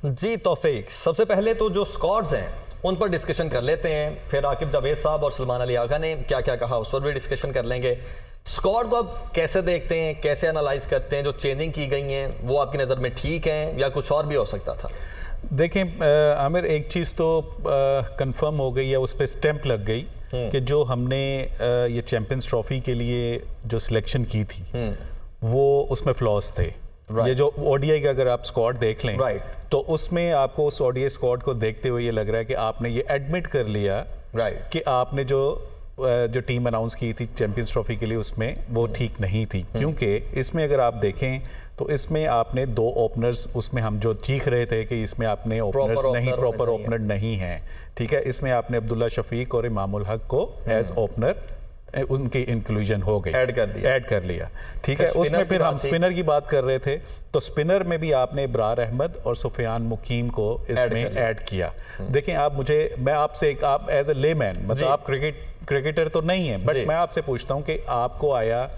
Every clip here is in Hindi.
जी तौफीक, सबसे पहले तो जो स्क्वाड्स हैं उन पर डिस्कशन कर लेते हैं, फिर आकिब जावेद साहब और सलमान अली आगा ने क्या क्या कहा उस पर भी डिस्कशन कर लेंगे। स्क्वाड को आप कैसे देखते हैं, कैसे एनालाइज करते हैं? जो चेंजिंग की गई हैं वो आपकी नज़र में ठीक हैं या कुछ और भी हो सकता था? देखें आमिर, एक चीज़ तो कंफर्म हो गई है, उस पर स्टैंप लग गई कि जो हमने ये चैंपियंस ट्रॉफी के लिए जो सिलेक्शन की थी वो उसमें फ्लॉज थे। ये जो ओडीआई का अगर आप स्क्वाड देख लें तो उसमें आपको उस ओडीआई स्क्वाड को देखते हुए ये लग रहा है कि आपने ये एडमिट कर लिया कि आपने जो टीम अनाउंस की थी चैंपियंस ट्रॉफी के लिए उसमें वो ठीक नहीं थी। क्योंकि इसमें अगर आप देखें तो इसमें आपने 2 ओपनर्स, उसमें हम जो चीख रहे थे कि इसमें आपने ओपनर्स नहीं, प्रॉपर ओपनर नहीं है, ठीक है, इसमें आपने अब्दुल्ला शफीक और इमामुल हक को एज ओपनर उनकी इंक्लूजन हो गई, ऐड कर लिया, ठीक है। उसमें फिर हम स्पिनर की बात कर रहे थे तो स्पिनर में भी आपने इब्रार अहमद और सुफियान मुकीम को इसमें ऐड किया। देखें मैं आपसे आप एज ए लेमैन, मतलब आप क्रिकेटर तो नहीं है, बट मैं आपसे पूछता हूं कि आपको आया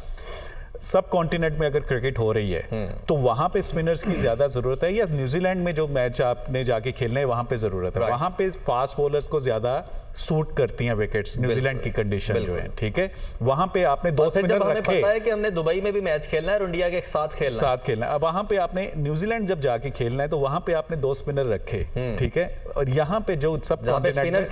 सब कॉन्टिनेंट में अगर क्रिकेट हो रही है तो वहां पे स्पिनर्स की ज्यादा जरूरत है या न्यूजीलैंड में जो मैच आपने जाके खेलने है वहां पे जरूरत है? वहां पे फास्ट बॉलर्स को ज्यादा सूट करती हैं विकेट्स, न्यूजीलैंड की कंडीशन जो है, ठीक है। वहां पे आपने 2 स्पिनर रखे। हमें पता है कि हमने दुबई में भी मैच खेलना है और इंडिया के साथ खेलना है। अब वहां पे आपने न्यूजीलैंड जब जाके खेलना है तो वहां पे आपने 2 स्पिनर रखे, ठीक है। और यहाँ पे जो सब स्पिनर्स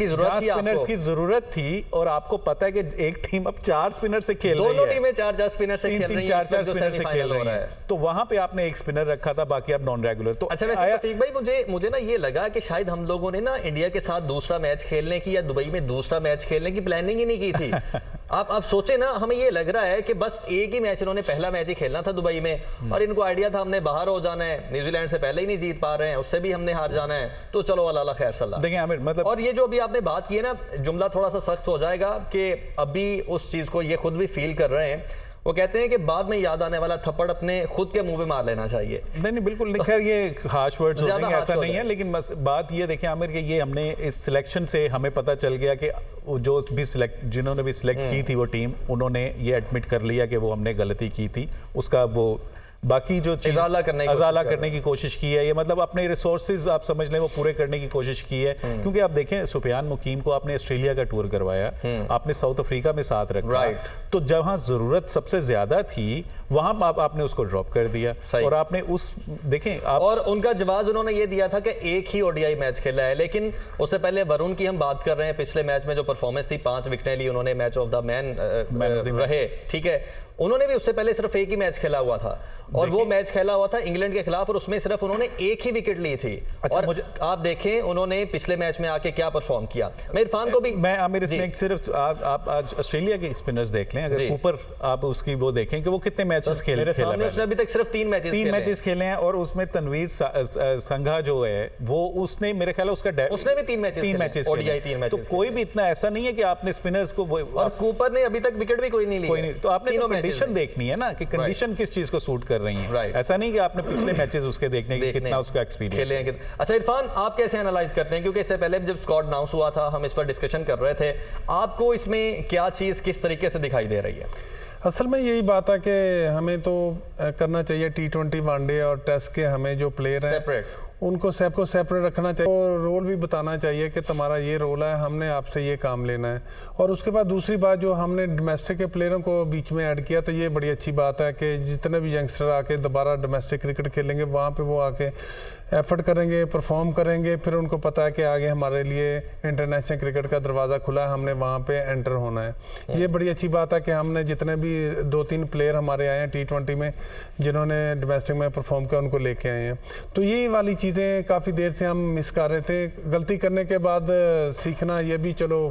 की जरूरत थी और आपको पता है कि एक टीम अब 4 स्पिनर से खेल रही है, दोनों टीमें 4 स्पिनर से खेल रही हैं, 4 स्पिनर से खेल रही है, तो वहां पे आपने एक स्पिनर रखा था, बाकी आप नॉन रेगुलर। तो अच्छा वैसे तौफीक भाई, मुझे ना ये लगा कि शायद हम लोगों ने ना इंडिया के साथ दूसरा मैच खेलने की या दुबई में दूसरा मैच खेलने की प्लानिंग ही नहीं की थी। आप सोचे ना, हमें ये लग रहा है कि बस एक ही मैच, इन्होंने पहला मैच ही खेलना था दुबई में और इनको आइडिया था हमने बाहर हो जाना है, न्यूजीलैंड से पहले ही नहीं जीत पा रहे हैं, उससे भी हमने हार जाना है, तो चलो अल्लाह खैर सल्लाह। देखिए आमिर, मतलब और ये जो अभी आपने बात की है ना, जुमला थोड़ा सा सख्त हो जाएगा कि अभी उस चीज को ये खुद भी फील कर रहे हैं। वो कहते हैं कि बाद में याद आने वाला थप्पड़ अपने खुद के मुंह पे मार लेना चाहिए। नहीं बिल्कुल नहीं, खैर ये हार्श वर्ड्स होते हैं, ऐसा नहीं है, लेकिन बस बात ये देखें आमिर कि ये हमने इस सिलेक्शन से हमें पता चल गया कि जो भी जिन्होंने भी सिलेक्ट की थी वो टीम, उन्होंने ये एडमिट कर लिया कि वो हमने गलती की थी, उसका वो बाकी जो अजाला करने की कोशिश की है, ये मतलब अपने रिसोर्सेज आप समझ लें वो पूरे करने की कोशिश की है। क्योंकि आप देखें सुफियान मुकीम को आपने ऑस्ट्रेलिया का टूर करवाया, आपने साउथ अफ्रीका में साथ रखा, तो जहां जरूरत सबसे ज्यादा थी वहां आपने उसको ड्रॉप कर दिया और आपने उस देखें और उनका जवाब उन्होंने ये दिया था कि एक ही ओडीआई मैच खेला है। लेकिन उससे पहले वरुण की हम बात कर रहे हैं, पिछले मैच में जो परफॉर्मेंस थी, 5 विकेटें ली उन्होंने, मैच ऑफ द मैन रहे, ठीक है। उन्होंने भी उससे पहले सिर्फ एक ही मैच खेला हुआ था और वो मैच खेला हुआ था इंग्लैंड के खिलाफ और उसमें सिर्फ उन्होंने एक ही विकेट ली थी। और आप देखें उन्होंने पिछले मैच में आके क्या परफॉर्म किया। मैं इरफान को भी आमिर इसमें सिर्फ आप आज ऑस्ट्रेलिया के स्पिनर्स देख लें, अगर कूपर आप उसकी वो देखें कि वो कितने मैचेस खेले, उसने अभी तक सिर्फ 3 मैचेस खेले हैं और उसमें तनवीर संघा जो है वो उसने मेरे ख्याल है उसने भी 3 मैचेस ओडीआई 3 मैचेस। तो कोई भी इतना ऐसा नहीं है कि आपने स्पिनर्स को, और कूपर ने अभी तक विकेट भी कोई नहीं ली, तो आपने कंडीशन देखनी है ना कि कंडीशन किस चीज को सूट कर रही है। ऐसा नहीं कि आपने पिछले मैचेस उसके देखने की कितना उसका एक्सपीरियंस है। अच्छा इरफान, आप कैसे एनालाइज करते हैं, क्योंकि इससे पहले जब स्क्वाड अनाउंस हुआ था हम इस पर डिस्कशन कर रहे थे, आपको इसमें क्या चीज किस तरीके से दिखाई दे रही है? असल में यही बात है कि हमें तो करना चाहिए T20 वनडे और टेस्ट के, हमें जो प्लेयर हैं उनको सबको सेपरेट रखना चाहिए और रोल भी बताना चाहिए कि तुम्हारा ये रोल है, हमने आपसे ये काम लेना है। और उसके बाद दूसरी बात, जो हमने डोमेस्टिक के प्लेयरों को बीच में ऐड किया, तो ये बड़ी अच्छी बात है कि जितने भी यंगस्टर आके दोबारा डोमेस्टिक क्रिकेट खेलेंगे वहाँ पे वो आके एफर्ट करेंगे, परफॉर्म करेंगे, फिर उनको पता है कि आगे हमारे लिए इंटरनेशनल क्रिकेट का दरवाज़ा खुला है, हमने वहाँ पे एंटर होना है। ये बड़ी अच्छी बात है कि हमने जितने भी 2-3 प्लेयर हमारे आए हैं T20 में जिन्होंने डोमेस्टिक में परफॉर्म किया, उनको लेके आए हैं। तो यही वाली चीज़ें काफ़ी देर से हम मिस कर रहे थे। गलती करने के बाद सीखना, ये भी चलो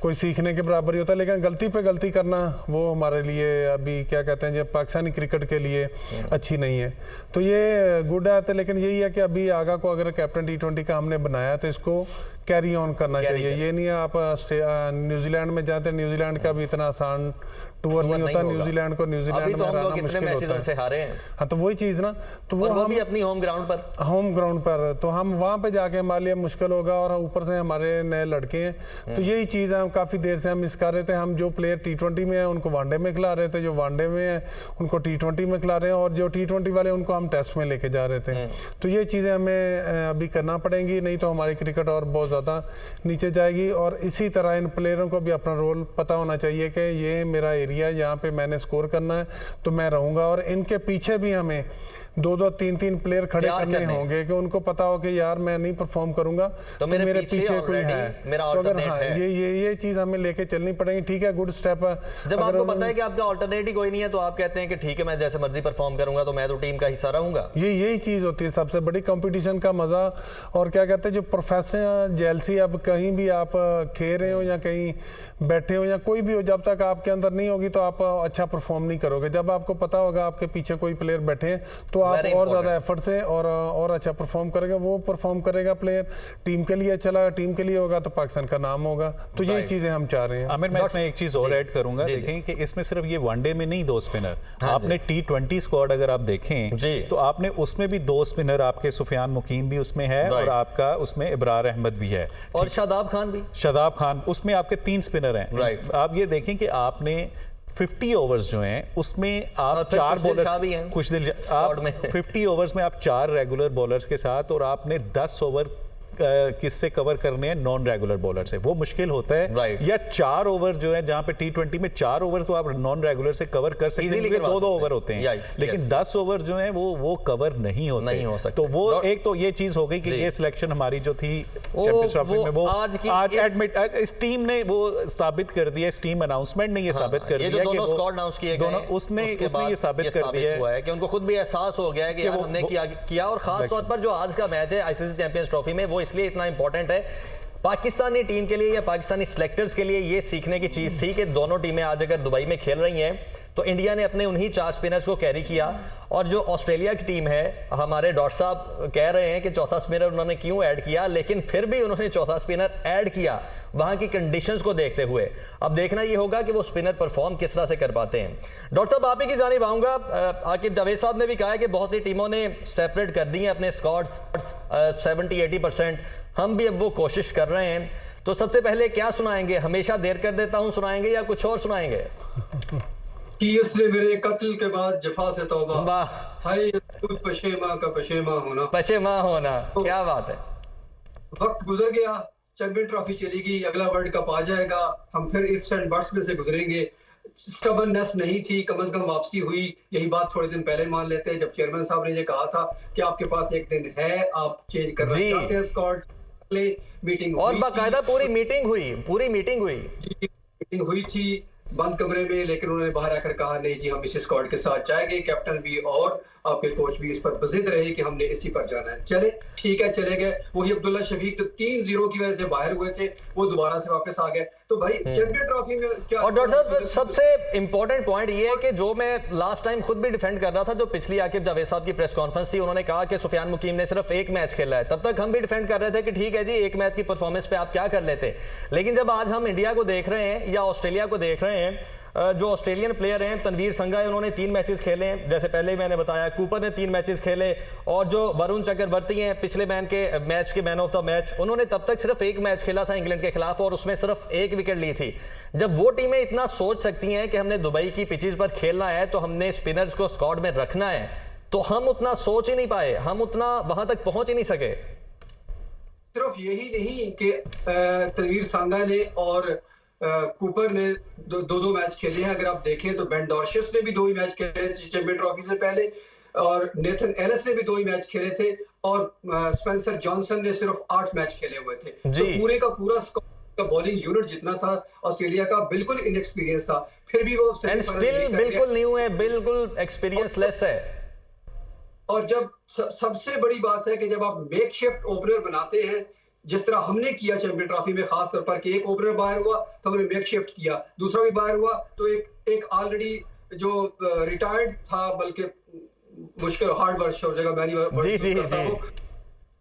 कोई सीखने के बराबर ही होता है, लेकिन गलती पे गलती करना वो हमारे लिए अभी क्या कहते हैं जब पाकिस्तानी क्रिकेट के लिए अच्छी नहीं है। तो ये गुड है, तो लेकिन यही है कि अभी आगा को अगर कैप्टन T20 का हमने बनाया तो इसको कैरी ऑन करना चाहिए। ये नहीं है आप न्यूजीलैंड में जाते, न्यूजीलैंड का भी इतना आसान टूर नहीं होता, न्यूजीलैंड को न्यूजीलैंड में रहना मुश्किल होता है। हारे हैं। हाँ, तो वही चीज ना, तो वो भी अपनी होम ग्राउंड पर तो हम वहां पे जाके हमारे लिए मुश्किल होगा, और ऊपर से हमारे नए लड़के हैं। तो यही चीज है, हम काफी देर से हम मिस कर रहे थे। हम जो प्लेयर T20 में है उनको वनडे में खिला रहे थे, जो वनडे में है उनको T20 में खिला रहे हैं, और जो T20 वाले उनको हम टेस्ट में लेके जा रहे थे। तो ये चीजें हमें अभी करना पड़ेंगी, नहीं तो हमारी क्रिकेट और बहुत ज्यादा नीचे जाएगी। और इसी तरह इन प्लेयरों को भी अपना रोल पता होना चाहिए कि ये मेरा एरिया है, यहाँ पे मैंने स्कोर करना है तो मैं रहूंगा। और इनके पीछे भी हमें 2-2, 3-3 प्लेयर खड़े करने होंगे कि उनको पता हो कि यार मैं नहीं परफॉर्म करूंगा तो मेरे पीछे कोई है। मेरा तो अगर ये चीज हमें लेके चलनी पड़ेगी। ठीक है, गुड स्टेप है। जब आपको पता है कि आपका ऑल्टरनेट ही कोई नहीं है तो आप कहते हैं कि ठीक है मैं जैसे मर्जी परफॉर्म करूंगा, तो मैं तो टीम का हिस्सा रहूंगा। यही चीज होती है सबसे बड़ी कंपटीशन का मजा। और क्या कहते हैं, जो प्रोफेशनल जेलसी, अब कहीं भी आप खेल रहे हो या कहीं बैठे हो या कोई भी हो, जब तक आपके अंदर नहीं होगी तो आप अच्छा परफॉर्म नहीं करोगे। जब आपको पता होगा आपके पीछे कोई प्लेयर बैठे हैं तो आप और ज्यादा एफर्ट से और अच्छा परफॉर्म करेगा। वो परफॉर्म करेगा प्लेयर, टीम के लिए अच्छा लगा, टीम के लिए होगा तो पाकिस्तान का नाम होगा। तो यही चीजें हम चाह रहे हैं। आमिर, मैं इसमें एक चीज और ऐड करूंगा। देखें कि इसमें सिर्फ ये वनडे में नहीं 2 स्पिनर, आपने T20 स्क्वाड अगर आप देखें तो आपने उसमें भी 2 स्पिनर, आपके सुफियान मुकीम भी उसमें है और आपका उसमें इब्रार अहमद भी है और शादाब खान, उसमें आपके 3 स्पिनर हैं। आप ये देखें कि आपने 50 ओवर्स जो हैं उसमें आप 4 बॉलर्स, कुछ दिन आप 50 ओवर्स में आप 4 रेगुलर बॉलर्स के साथ, और आपने 10 ओवर किससे कवर करने हैं, नॉन रेगुलर बॉलर से। वो मुश्किल होता है। या 4 ओवर जो है, जहां पे T20 में 4 ओवर तो आप नॉन रेगुलर से कवर कर सकते हैं, 2-2 ओवर होते हैं, लेकिन 10 ओवर जो है वो कवर नहीं होते। तो वो एक तो ये चीज हो गई कि ये सिलेक्शन हमारी जो थी चैंपियंस ट्रॉफी में, वो आज एडमिट इस टीम ने वो साबित कर दिया, इस टीम अनाउंसमेंट ने ये साबित कर दिया कि स्क्वाड अनाउंस किए गए, उसने ये साबित कर दिया है कि उनको खुद भी एहसास हो गया है कि हमने किया। और खास तौर पर जो आज का मैच है ICC चैंपियंस ट्रॉफी में, वो इसलिए इतना इंपॉर्टेंट है पाकिस्तानी टीम के लिए या पाकिस्तानी सिलेक्टर्स के लिए। ये सीखने की चीज थी कि दोनों टीमें आज अगर दुबई में खेल रही हैं तो इंडिया ने अपने उन्हीं 4 स्पिनर्स को कैरी किया। और जो ऑस्ट्रेलिया की टीम है, हमारे डॉक्टर साहब कह रहे हैं कि चौथा स्पिनर उन्होंने क्यों ऐड किया, लेकिन फिर भी उन्होंने चौथा स्पिनर ऐड किया वहां की कंडीशंस को देखते हुए। अब देखना ये होगा कि वो स्पिनर परफॉर्म किस तरह से कर पाते हैं। डॉक्टर साहब, आप ही की जानिब आऊंगा। आकिब जावेद साहब ने भी कहा है कि बहुत सी टीमों ने सेपरेट कर दी हैं अपने स्क्वाड्स 70-80%। हम भी अब वो कोशिश कर रहे हैं। तो सबसे पहले क्या सुनाएंगे? हमेशा देर कर देता हूं सुनाएंगे या कुछ और सुनाएंगे? कि उसने मेरे कत्ल के बाद जफा से तौबा, हाय पशेमा का पशेमा होना। क्या बात है। वक्त गुजर गया, चैंपियन ट्रॉफी चली गई, अगला वर्ल्ड कप आ जाएगा, हम फिर इफ्स एंड बट्स में से गुजरेंगे। स्टबर्ननेस नहीं थी, कम से कम वापसी हुई। यही बात थोड़े दिन पहले मान लेते हैं जब चेयरमैन साहब ने ये कहा था कि आपके पास एक दिन है, आप चेंज करना चाहते हैं स्क्वाड। मीटिंग और बाकायदा पूरी मीटिंग हुई थी बंद कमरे में, लेकिन उन्होंने बाहर आकर कहा नहीं जी हम इस स्क्वाड के साथ जाएंगे। कैप्टन भी और आपके कोच भी इस पर बजिद रहे कि हमने इसी पर जाना है। चले ठीक है, चले गए। वही अब्दुल्ला शफीक जो 3-0 की वजह से बाहर हुए थे, वो दोबारा से वापस आ गए। तो भाई चैंपियन ट्रॉफी में क्या। और डॉक्टर साहब, सबसे इंपॉर्टेंट पॉइंट ये है कि जो मैं लास्ट टाइम खुद भी डिफेंड कर रहा था, जो पिछली आकिब जावेद साहब की प्रेस कॉन्फ्रेंस थी, उन्होंने कहा कि सुफियान मुकीम ने सिर्फ 1 मैच खेला है। तब तक हम भी डिफेंड कर रहे थे कि ठीक है जी, 1 मैच की परफॉर्मेंस पे आप क्या कर लेते। लेकिन जब आज हम इंडिया को देख रहे हैं या ऑस्ट्रेलिया को देख रहे हैं, जो ऑस्ट्रेलियन प्लेयर हैं, तनवीर संघा है, उन्होंने 3 मैचेस खेले हैं, जैसे पहले ही मैंने बताया। कूपर ने 3 मैचेस खेले, और जो वरुण चक्रवर्ती हैं, पिछले मैच के मैन ऑफ द मैच, उन्होंने तब तक सिर्फ 1 मैच खेला था इंग्लैंड के खिलाफ, और उसमें सिर्फ 1 विकेट ली थी। जब वो टीमें इतना सोच सकती हैं कि हमने दुबई की पिचेस पर खेलना है, तो हमने स्पिनर्स को स्क्वाड में रखना है, तो हम उतना सोच ही नहीं पाए, हम उतना वहां तक पहुंच ही नहीं सके। सिर्फ यही नहीं कि तनवीर संघा ने और कूपर ने 2 मैच खेले हैं। अगर आप देखें तो बेन डॉर्शियस ने भी 2 ही मैच खेले चैंपियन ट्रॉफी से पहले, और नेथन एलिस ने भी 2 ही मैच खेले थे, और स्पेंसर जॉनसन ने सिर्फ 8 मैच खेले हुए थे। तो पूरे का पूरा का बॉलिंग यूनिट जितना था ऑस्ट्रेलिया का, बिल्कुल इनएक्सपीरियंस था। फिर भी वो बिल्कुल न्यू है, बिल्कुल एक्सपीरियंसलेस है। और जब सबसे बड़ी बात है कि जब आप मेकशिफ्ट ओपनर बनाते हैं, जिस तरह हमने किया चैंपियन ट्रॉफी में, खास तौर पर कि एक ओपनर बाहर हुआ तो हमने मेकशिफ्ट किया, दूसरा भी बाहर हुआ तो एक ऑलरेडी जो रिटायर्ड था, बल्कि मुश्किल हार्ड वर्क हो जाएगा, मैं नहीं करता हूं,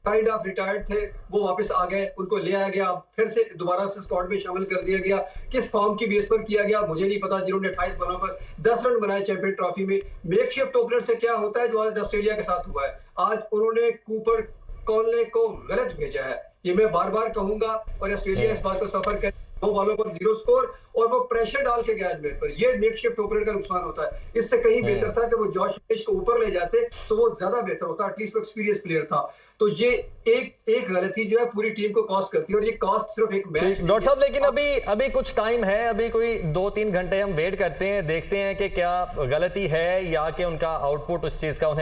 काइंड ऑफ रिटायर्ड थे, वो वापस आ गए, उनको ले आया गया, फिर से दोबारा से स्क्वाड में शामिल कर दिया गया। किस फॉर्म की बेस पर किया गया मुझे नहीं पता। जिन्होंने 28 बॉलों पर 10 रन बनाए चैंपियन ट्रॉफी में, मेकशिफ्ट ओपनर से क्या होता है जो आज ऑस्ट्रेलिया के साथ हुआ है। आज उन्होंने कूपर कॉलने को गलत भेजा है, ये मैं बार बार कहूंगा, और ऑस्ट्रेलिया इस बात को सफर कर 2 बॉलों पर 0 स्कोर, और वो प्रेशर डाल के गया मैच पर। ये मेकशिफ्ट ओपनर का नुकसान होता है। इससे कहीं बेहतर था कि वो जॉश फिश को ऊपर ले जाते तो वो ज्यादा बेहतर होता, एटलीस्ट वो एक्सपीरियंस प्लेयर था। तो ये एक गलती जो है पूरी टीम को कॉस्ट करती है, और ये कॉस्ट सिर्फ एक मैच। डॉक्टर साहब, लेकिन अभी कुछ टाइम है, अभी कोई 2-3 घंटे हम वेट करते हैं, देखते हैं कि क्या गलती है या कि उनका आउटपुट उस चीज का